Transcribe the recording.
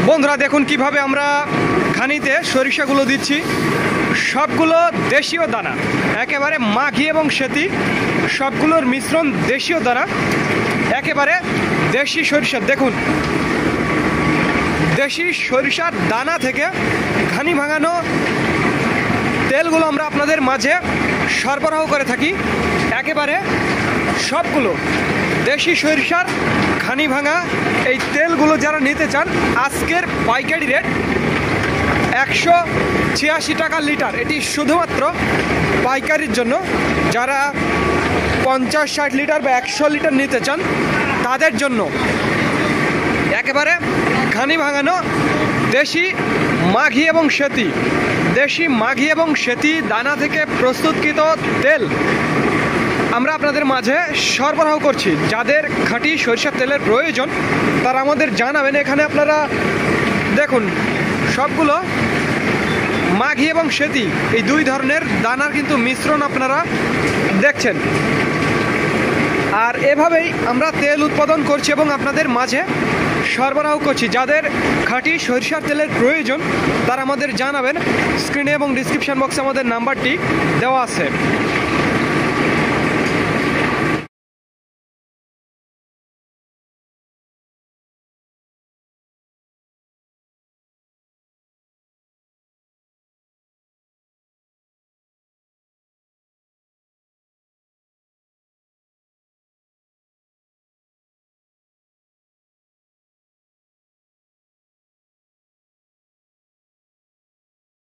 বন্ধুরা দেখুন কিভাবে আমরা খানিতে সরিষাগুলো দিচ্ছি। সবগুলো দেশীয় দানা, একেবারে মাঘি এবং সেতি সবগুলোর মিশ্রণ দেশীয় দানা, একেবারে দেশি সরিষা। দেখুন দেশি সরিষার দানা থেকে ঘানি ভাঙানো তেলগুলো আমরা আপনাদের মাঝে সরবরাহ করে থাকি। একেবারে সবগুলো দেশি সরিষার ঘানি ভাঙা এই তেলগুলো যারা নিতে চান, আজকের পাইকারি রেট 186 টাকা লিটার। এটি শুধুমাত্র পাইকারির জন্য। যারা 50-60 লিটার বা 100 লিটার নিতে চান তাদের জন্য একেবারে ঘানি ভাঙানো দেশি মাঘি এবং সেতি, দেশি মাঘি এবং সেতি দানা থেকে প্রস্তুতকৃত তেল আমরা আপনাদের মাঝে সরবরাহ করছি। যাদের খাঁটি সরিষার তেলের প্রয়োজন তারা আমাদের জানাবেন। এখানে আপনারা দেখুন সবগুলো মাঘি এবং সেতি এই দুই ধরনের দানার কিন্তু মিশ্রণ আপনারা দেখছেন। আর এভাবেই আমরা তেল উৎপাদন করছি এবং আপনাদের মাঝে সরবরাহ করছি। যাদের খাঁটি সরিষার তেলের প্রয়োজন তারা আমাদের জানাবেন। স্ক্রিনে এবং ডিসক্রিপশন বক্সে আমাদের নাম্বারটি দেওয়া আছে।